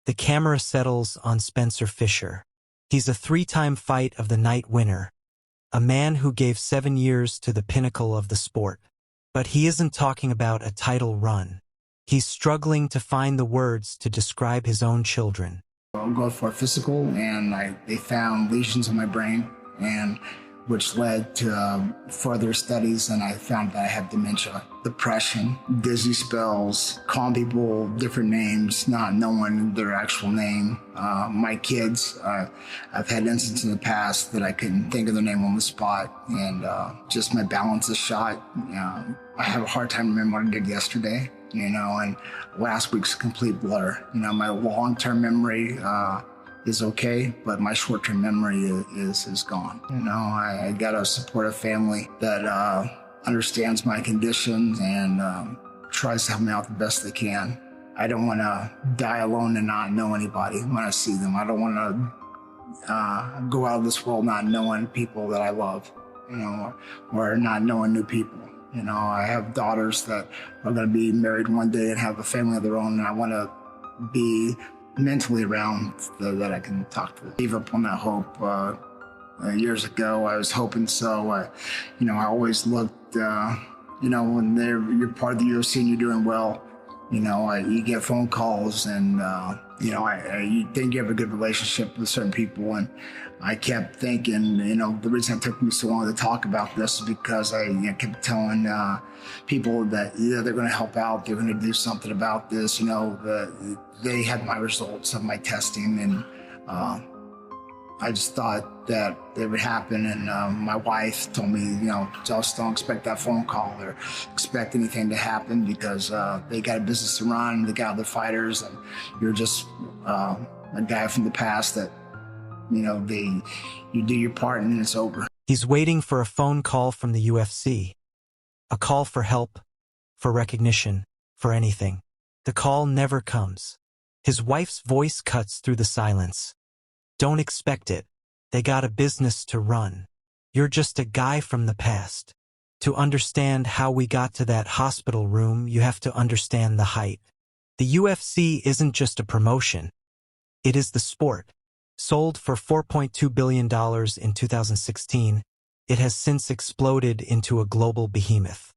The camera settles on Spencer Fisher. He's a three-time Fight of the Night winner, a man who gave 7 years to the pinnacle of the sport. But he isn't talking about a title run. He's struggling to find the words to describe his own children. I'll go for a physical, and they found lesions in my brain, and which led to further studies, and I found that I have dementia, depression, dizzy spells, calling people different names, not knowing their actual name. My kids, I've had instances in the past that I couldn't think of their name on the spot, and just my balance is shot. I have a hard time remembering what I did yesterday, and last week's a complete blur. My long-term memory is okay, but my short-term memory is gone. I got a supportive family that understands my conditions and tries to help me out the best they can. I don't want to die alone and not know anybody when I see them. I don't want to go out of this world not knowing people that I love, or not knowing new people. I have daughters that are going to be married one day and have a family of their own, and I want to be mentally around that I can talk to. Gave up on that hope years ago. I was hoping so. I always looked, when you're part of the UFC and you're doing well, you get phone calls, and you think you have a good relationship with certain people, and I kept thinking, the reason it took me so long to talk about this is because I kept telling people that they're going to help out, they're going to do something about this. They had my results of my testing, and I just thought that it would happen. And my wife told me, just don't expect that phone call or expect anything to happen, because they got a business to run, they got other fighters, and you're just a guy from the past that, you do your part and it's over. He's waiting for a phone call from the UFC. A call for help, for recognition, for anything. The call never comes. His wife's voice cuts through the silence. Don't expect it. They got a business to run. You're just a guy from the past. To understand how we got to that hospital room, you have to understand the height. The UFC isn't just a promotion. It is the sport. Sold for $4.2 billion in 2016, it has since exploded into a global behemoth.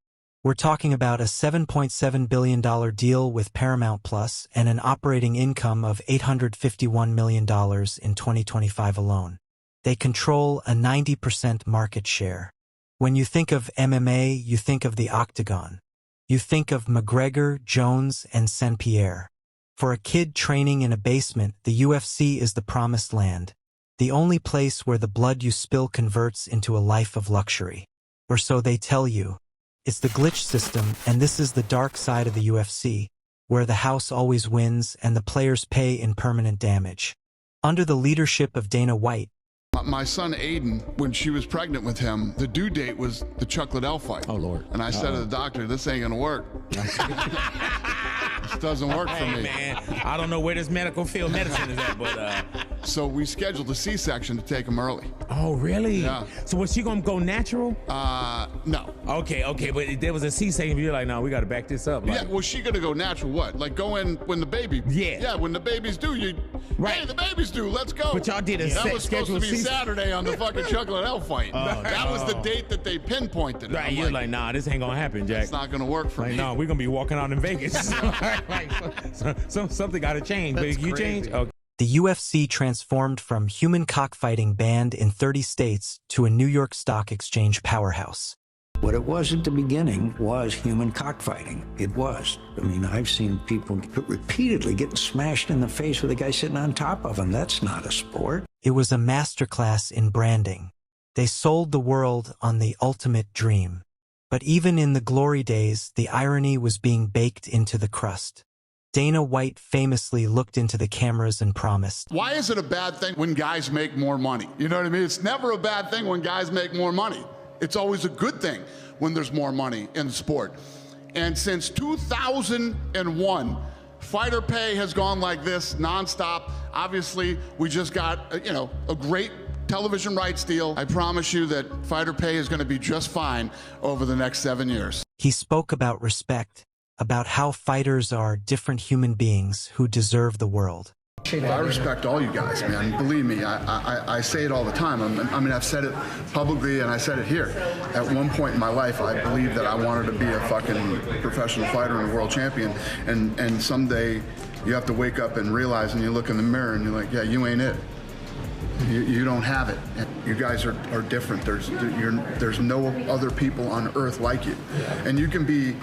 We're talking about a $7.7 billion deal with Paramount Plus and an operating income of $851 million in 2025 alone. They control a 90% market share. When you think of MMA, you think of the Octagon. You think of McGregor, Jones, and St. Pierre. For a kid training in a basement, the UFC is the promised land, the only place where the blood you spill converts into a life of luxury. Or so they tell you. It's the glitch system, and this is the dark side of the UFC, where the house always wins and the players pay in permanent damage. Under the leadership of Dana White, my son Aiden, when she was pregnant with him, the due date was the Chocolate L fight. Oh, Lord. And I said to the doctor, this ain't gonna work. This doesn't work for me. Man, I don't know where this medical field medicine is at, but So we scheduled a C-section to take him early. Oh, really? Yeah. So was she gonna go natural? No. Okay, but there was a C-section. You're like, no, we got to back this up. Like, Yeah, was she gonna go natural? What? Like go in when the baby? Yeah. Yeah, when the baby's due, Right. Hey, the baby's due. Let's go. But y'all did a That was supposed to be C-section. Saturday on the fucking Chocolate L fight. That was the no. date that they pinpointed. Right, I'm you're like, nah, this ain't gonna happen, Jack. it's not gonna work for Like, me. no, we're gonna be walking out in Vegas. Like, something got to change. But That's you crazy. change? Okay. the UFC transformed from human cockfighting banned in 30 states to a New York Stock Exchange powerhouse. What it was at the beginning was human cockfighting. It was. I mean, I've seen people repeatedly getting smashed in the face with a guy sitting on top of them. That's not a sport. It was a masterclass in branding. They sold the world on the ultimate dream. But even in the glory days, the irony was being baked into the crust. Dana White famously looked into the cameras and promised, Why is it a bad thing when guys make more money? You know what I mean? It's never a bad thing when guys make more money. It's always a good thing when there's more money in the sport. And since 2001, fighter pay has gone like this nonstop. Obviously, we just got, a great television rights deal. I promise you that fighter pay is going to be just fine over the next 7 years. He spoke about respect, about how fighters are different human beings who deserve the world. Well, I respect all you guys, man. Believe me, I say it all the time. I mean, I've said it publicly and I said it here. At one point in my life, I believed that I wanted to be a fucking professional fighter and a world champion. And someday you have to wake up and realize, and you look in the mirror and you're like, yeah, you ain't it. You don't have it. You guys are different. There's no other people on earth like you. And you can be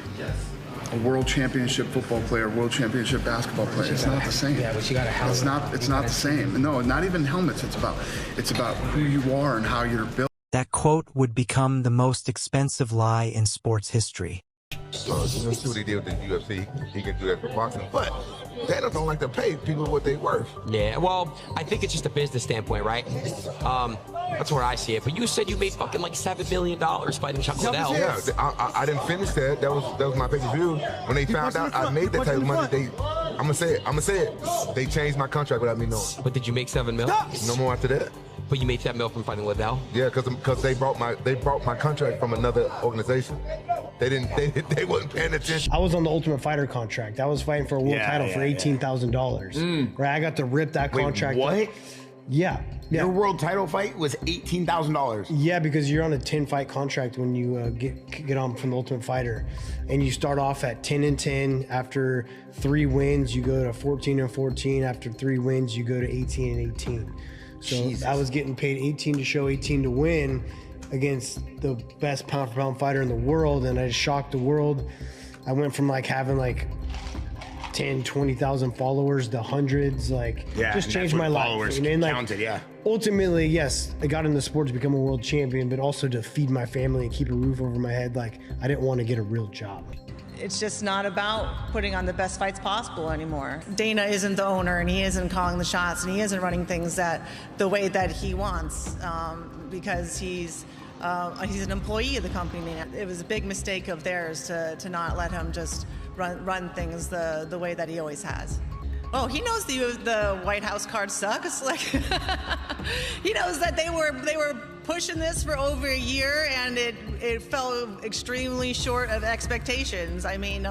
a world championship football player, world championship basketball player. It's not the same. Yeah, but you got a helmet. It's not the same. No, not even helmets. It's about who you are and how you're built. That quote would become the most expensive lie in sports history. So you see what he did with the UFC. He can do that for boxing, but Dana don't like to pay people what they worth. Yeah, well, I think it's just a business standpoint, right? That's where I see it. But you said you made fucking like $7 million fighting Chuck Liddell. Yeah, I didn't finish that. That was my pay-per-view. When they found out I made that type of money, I'm gonna say it. They changed my contract without me knowing. But did you make $7 million? No more after that. But you made $7 million from fighting Liddell? Yeah, because they brought my contract from another organization. They wasn't paying attention. I was on the Ultimate Fighter contract. I was fighting for a world title for $18,000. Right, I got to rip that contract. What? Yeah. Your world title fight was $18,000. Yeah, because you're on a 10-fight contract when you get on from the Ultimate Fighter, and you start off at 10-10. After 3 wins, you go to 14-14. After 3 wins, you go to 18-18. So Jesus. I was getting paid 18 to show, 18 to win against the best pound-for-pound fighter in the world, and I just shocked the world. I went from like having like 10, 20,000 followers to hundreds, just changed my life. And then, counted, ultimately, yes, I got into sport to become a world champion, but also to feed my family and keep a roof over my head. Like, I didn't want to get a real job. It's just not about putting on the best fights possible anymore. Dana isn't the owner, and he isn't calling the shots, and he isn't running things the way that he wants, because he's an employee of the company. It was a big mistake of theirs to not let him just run things the way that he always has. Oh, he knows the White House card sucks. Like, he knows that they were pushing this for over a year, and it fell extremely short of expectations. I mean,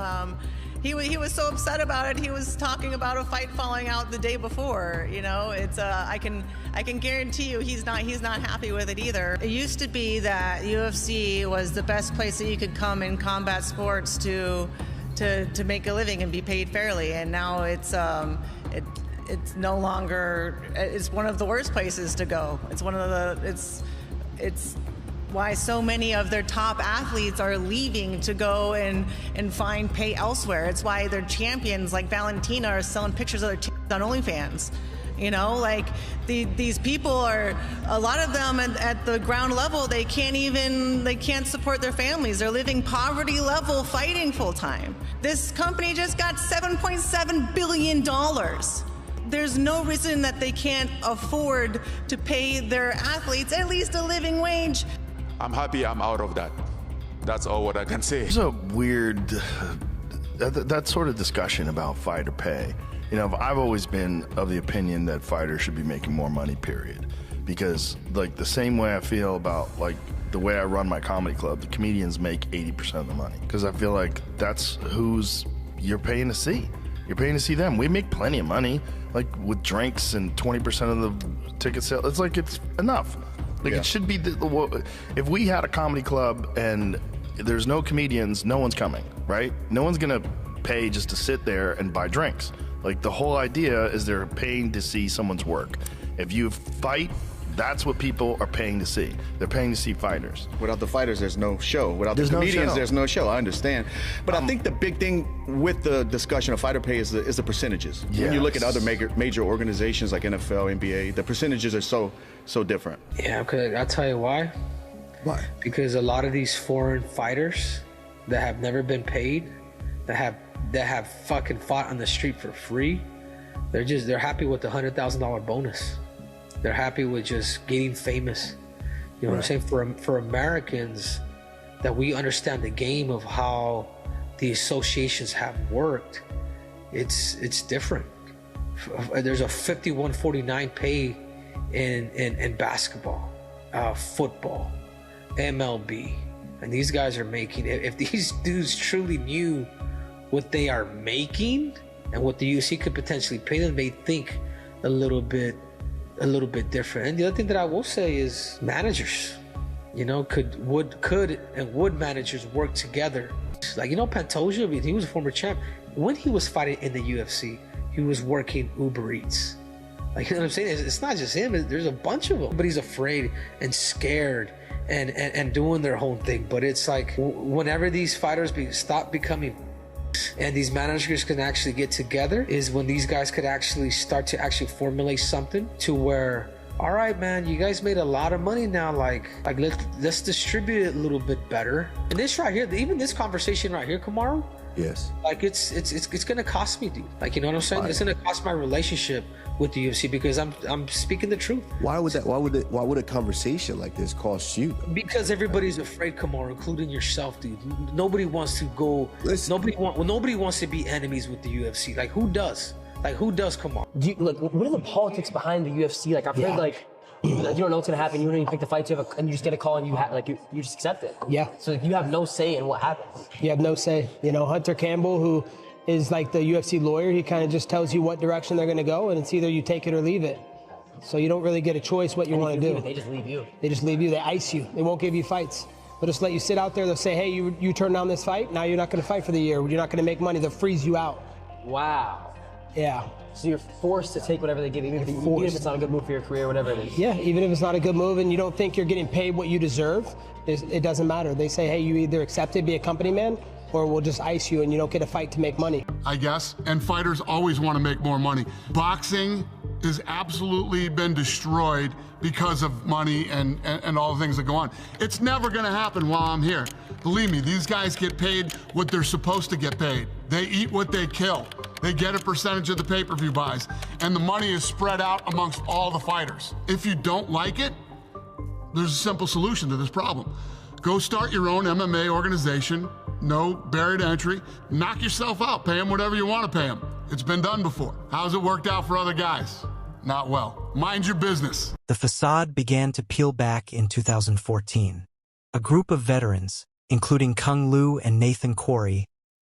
he was so upset about it. He was talking about a fight falling out the day before. You know, it's I can guarantee you he's not happy with it either. It used to be that UFC was the best place that you could come in combat sports to make a living and be paid fairly, and now it's no longer. It's one of the worst places to go. It's one of the it's why so many of their top athletes are leaving to go and find pay elsewhere. It's why their champions like Valentina are selling pictures of their tits on OnlyFans. You know, like these people are, a lot of them at the ground level, they can't support their families. They're living poverty level fighting full time. This company just got $7.7 billion. There's no reason that they can't afford to pay their athletes at least a living wage. I'm happy I'm out of that. That's all what I can say. There's a weird, that sort of discussion about fighter pay. You know, I've always been of the opinion that fighters should be making more money, period. Because, like, the same way I feel about, like, the way I run my comedy club, the comedians make 80% of the money. Because I feel like that's who's you're paying to see. You're paying to see them. We make plenty of money, like, with drinks and 20% of the ticket sale. It's like, it's enough. Like, it should be, if we had a comedy club and there's no comedians, no one's coming, right? No one's going to pay just to sit there and buy drinks. Like, the whole idea is they're paying to see someone's work. If you fight, that's what people are paying to see. They're paying to see fighters. Without the fighters, there's no show. Without the comedians, there's no show. I understand. But I think the big thing with the discussion of fighter pay is the percentages. Yes. When you look at other major organizations like NFL, NBA, the percentages are so different. Yeah, because I'll tell you why. Why? Because a lot of these foreign fighters that have never been paid, that have fucking fought on the street for free, they're happy with the $100,000 bonus. They're happy with just getting famous. You know what I'm saying? For Americans, that we understand the game of how the associations have worked, it's different. There's a 51-49 pay in basketball, football, MLB, and these guys are making. If these dudes truly knew what they are making and what the UFC could potentially pay them, they think a little bit different. And the other thing that I will say is managers, you know, would managers work together? Like, you know, Pantoja, I mean, he was a former champ. When he was fighting in the UFC, he was working Uber Eats. Like, you know what I'm saying? It's not just him. There's a bunch of them. But he's afraid and scared and doing their own thing. But it's like, whenever these fighters stop becoming and these managers can actually get together, is when these guys could actually start to actually formulate something to where, all right, man, you guys made a lot of money now. Like let's distribute it a little bit better. And this right here, even this conversation right here, Kamaru. Yes. Like it's gonna cost me, dude. Like, you know what I'm saying? Right. It's gonna cost my relationship with the UFC because I'm speaking the truth. Why would a conversation like this cost you? Because everybody's afraid, Kamaru, including yourself, dude. Nobody wants to go. Nobody wants to be enemies with the UFC. Like, who does? Like, who does? Come on. What are the politics behind the UFC? Like, I've heard, like, you don't know what's gonna happen. You don't even pick the fights. And you just get a call and you just accept it. Yeah. So you have no say in what happens. You have no say. You know, Hunter Campbell, who is like the UFC lawyer, he kind of just tells you what direction they're gonna go, and it's either you take it or leave it. So you don't really get a choice what you want to do. They just leave you. They just leave you. They ice you. They won't give you fights. They'll just let you sit out there. They'll say, hey, you turn down this fight. Now you're not gonna fight for the year. You're not gonna make money. They'll freeze you out. Wow. Yeah. So you're forced to take whatever they give you, even if it's not a good move for your career, whatever it is. Yeah, even if it's not a good move and you don't think you're getting paid what you deserve, it doesn't matter. They say, hey, you either accept it, be a company man, or we'll just ice you and you don't get a fight to make money. I guess, and fighters always want to make more money. Boxing has absolutely been destroyed because of money and all the things that go on. It's never gonna happen while I'm here. Believe me, these guys get paid what they're supposed to get paid. They eat what they kill. They get a percentage of the pay-per-view buys, and the money is spread out amongst all the fighters. If you don't like it, there's a simple solution to this problem. Go start your own MMA organization, no barrier to entry, knock yourself out, pay them whatever you want to pay them. It's been done before. How's it worked out for other guys? Not well. Mind your business. The facade began to peel back in 2014. A group of veterans, including Kung Lu and Nathan Quarry,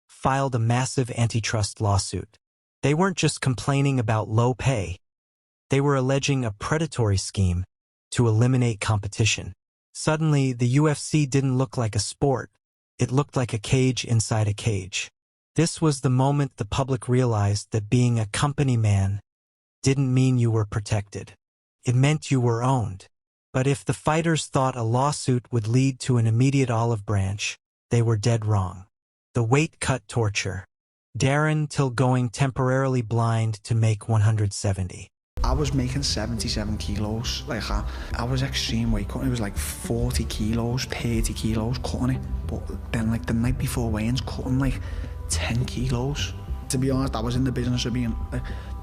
filed a massive antitrust lawsuit. They weren't just complaining about low pay. They were alleging a predatory scheme to eliminate competition. Suddenly, the UFC didn't look like a sport. It looked like a cage inside a cage. This was the moment the public realized that being a company man didn't mean you were protected. It meant you were owned. But if the fighters thought a lawsuit would lead to an immediate olive branch, they were dead wrong. The weight cut torture. Darren till going temporarily blind to make 170. I was making 77 kilos. Like, I was extreme weight cutting. It was like 40 kilos, 30 kilos cutting it. But then, like, the night before weigh-ins, cutting like 10 kilos. To be honest, I was in the business of being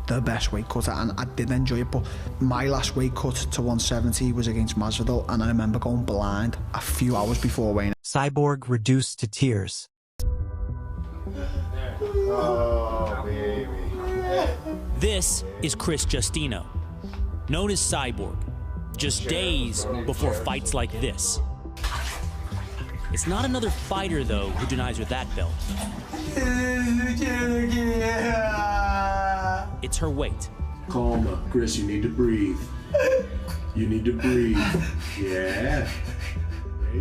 the best weight cutter, and I did enjoy it. But my last weight cut to 170 was against Masvidal, and I remember going blind a few hours before weighing. Cyborg reduced to tears. Oh, baby. This is Chris Justino, known as Cyborg, just days before fights like this. It's not another fighter, though, who denies her that belt. It's her weight. Calm up, Chris, you need to breathe. You need to breathe. Yeah.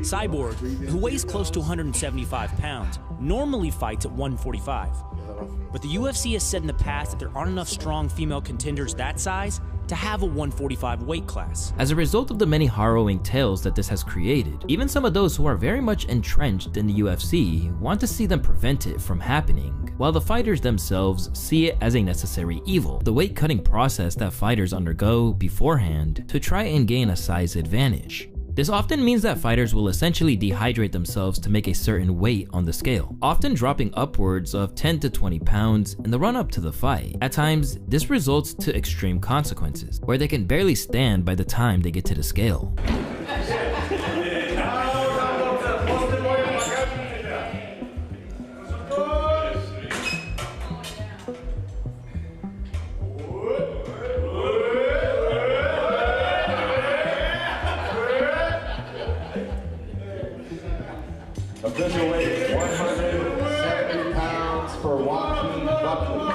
Cyborg, who weighs close to 175 pounds, normally fights at 145. But the UFC has said in the past that there aren't enough strong female contenders that size to have a 145 weight class. As a result of the many harrowing tales that this has created, even some of those who are very much entrenched in the UFC want to see them prevent it from happening, while the fighters themselves see it as a necessary evil, the weight cutting process that fighters undergo beforehand to try and gain a size advantage. This often means that fighters will essentially dehydrate themselves to make a certain weight on the scale, often dropping upwards of 10 to 20 pounds in the run-up to the fight. At times, this results to extreme consequences, where they can barely stand by the time they get to the scale. Official weight 170 pounds for Joaquin Buckley.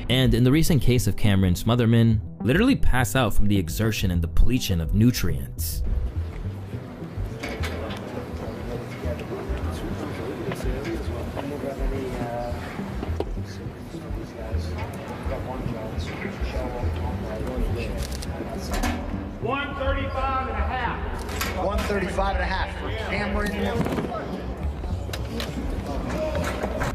and in the recent case of Cameron Smotherman, literally pass out from the exertion and depletion of nutrients.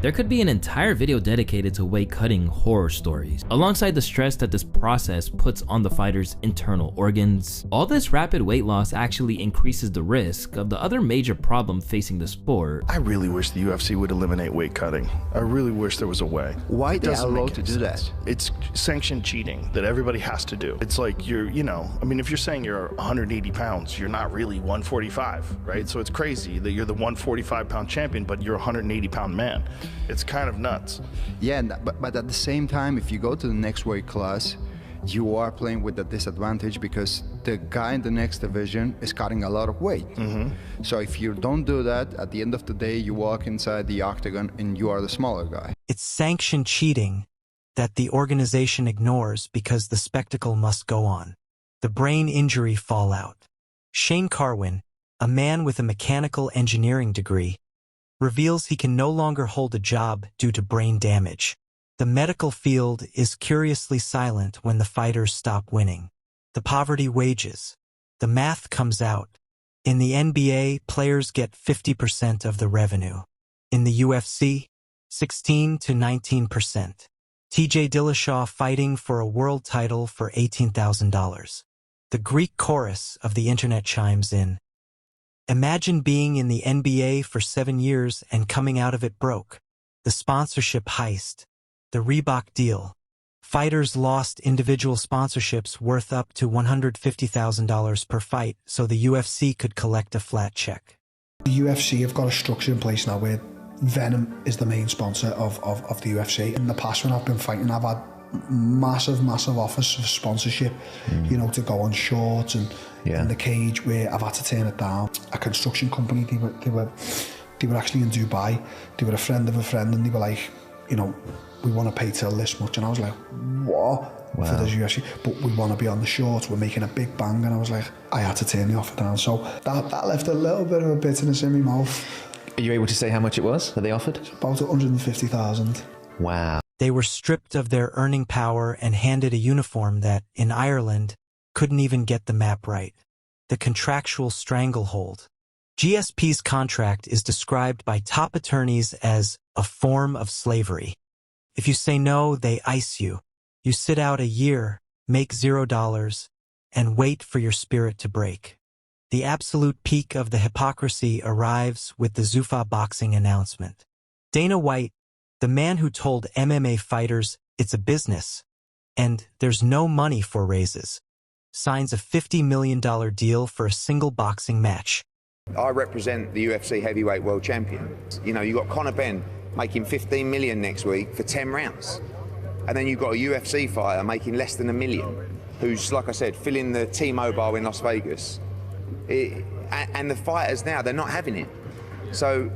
There could be an entire video dedicated to weight cutting horror stories, alongside the stress that this process puts on the fighter's internal organs. All this rapid weight loss actually increases the risk of the other major problem facing the sport. I really wish the UFC would eliminate weight cutting. I really wish there was a way. Why they are allowed to do that? It's sanctioned cheating that everybody has to do. It's like if you're saying you're 180 pounds, you're not really 145, right? So it's crazy that you're the 145-pound champion, but you're a 180-pound man. It's kind of nuts. Yeah, but at the same time, if you go to the next weight class, you are playing with a disadvantage because the guy in the next division is cutting a lot of weight. So if you don't do that, at the end of the day, you walk inside the octagon and you are the smaller guy. It's sanctioned cheating that the organization ignores because the spectacle must go on. The brain injury fallout. Shane Carwin, a man with a mechanical engineering degree, reveals he can no longer hold a job due to brain damage. The medical field is curiously silent when the fighters stop winning. The poverty wages. The math comes out. In the NBA, players get 50% of the revenue. In the UFC, 16 to 19%. TJ Dillashaw fighting for a world title for $18,000. The Greek chorus of the internet chimes in. Imagine being in the NBA for 7 years and coming out of it broke. The sponsorship heist. The Reebok deal. Fighters lost individual sponsorships worth up to $150,000 per fight so the UFC could collect a flat check. The UFC have got a structure in place now where Venom is the main sponsor of the UFC. In the past when I've been fighting, I've had massive offers of sponsorship, to go on shorts and in the cage, where I've had to turn it down. A construction company, they were actually in Dubai. They were a friend of a friend, and they were like, we want to pay till this much. And I was like, what? Wow. For this UFC? But we want to be on the shorts, we're making a big bang. And I was like, I had to turn the offer down. So that left a little bit of a bitterness in my mouth. Are you able to say how much it was that they offered? It's about 150,000. Wow. They were stripped of their earning power and handed a uniform that, in Ireland, couldn't even get the map right. The contractual stranglehold. GSP's contract is described by top attorneys as a form of slavery. If you say no, they ice you. You sit out a year, make $0, and wait for your spirit to break. The absolute peak of the hypocrisy arrives with the Zuffa boxing announcement. Dana White, the man who told MMA fighters it's a business, and there's no money for raises, signs a $50 million deal for a single boxing match. I represent the UFC heavyweight world champion. You got Conor Benn making $15 million next week for 10 rounds. And then you've got a UFC fighter making less than $1 million, who's, like I said, filling the T-Mobile in Las Vegas. And the fighters now, they're not having it. So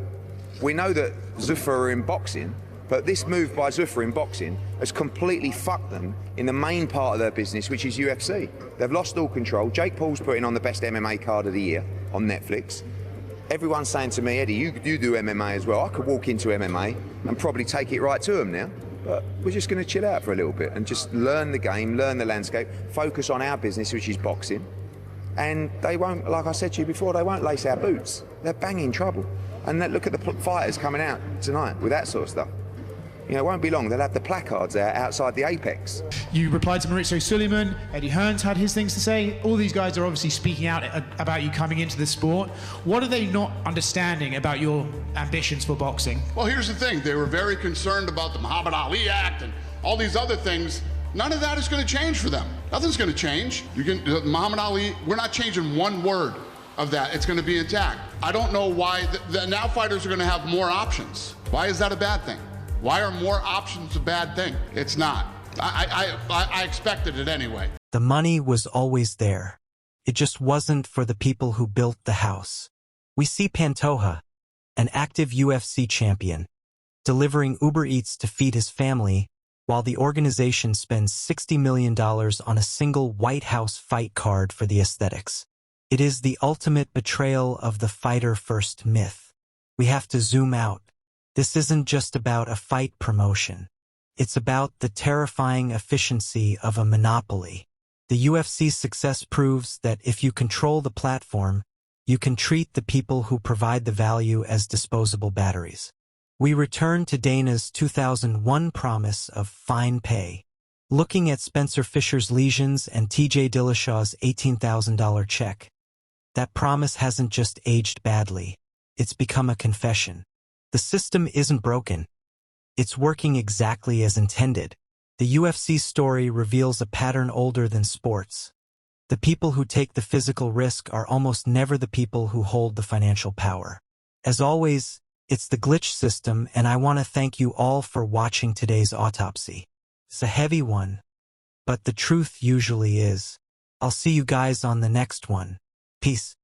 we know that Zuffa are in boxing, but this move by Zuffa in boxing has completely fucked them in the main part of their business, which is UFC. They've lost all control. Jake Paul's putting on the best MMA card of the year on Netflix. Everyone's saying to me, Eddie, you do MMA as well. I could walk into MMA and probably take it right to them now. But we're just going to chill out for a little bit and just learn the game, learn the landscape, focus on our business, which is boxing. And they won't, like I said to you before, they won't lace our boots. They're banging trouble. And look at the fighters coming out tonight with that sort of stuff. It won't be long, they'll have the placards out outside the Apex. You replied to Maurizio Suleiman, Eddie Hearns had his things to say. All these guys are obviously speaking out about you coming into the sport. What are they not understanding about your ambitions for boxing? Well, here's the thing. They were very concerned about the Muhammad Ali Act and all these other things. None of that is going to change for them. Nothing's going to change. Muhammad Ali, we're not changing one word of that. It's going to be intact. I don't know why now fighters are going to have more options. Why is that a bad thing? Why are more options a bad thing? It's not. I expected it anyway. The money was always there. It just wasn't for the people who built the house. We see Pantoja, an active UFC champion, delivering Uber Eats to feed his family while the organization spends $60 million on a single White House fight card for the aesthetics. It is the ultimate betrayal of the fighter-first myth. We have to zoom out. This isn't just about a fight promotion. It's about the terrifying efficiency of a monopoly. The UFC's success proves that if you control the platform, you can treat the people who provide the value as disposable batteries. We return to Dana's 2001 promise of fine pay. Looking at Spencer Fisher's lesions and TJ Dillashaw's $18,000 check, that promise hasn't just aged badly. It's become a confession. The system isn't broken. It's working exactly as intended. The UFC story reveals a pattern older than sports. The people who take the physical risk are almost never the people who hold the financial power. As always, it's the glitch system, and I want to thank you all for watching today's autopsy. It's a heavy one, but the truth usually is. I'll see you guys on the next one. Peace.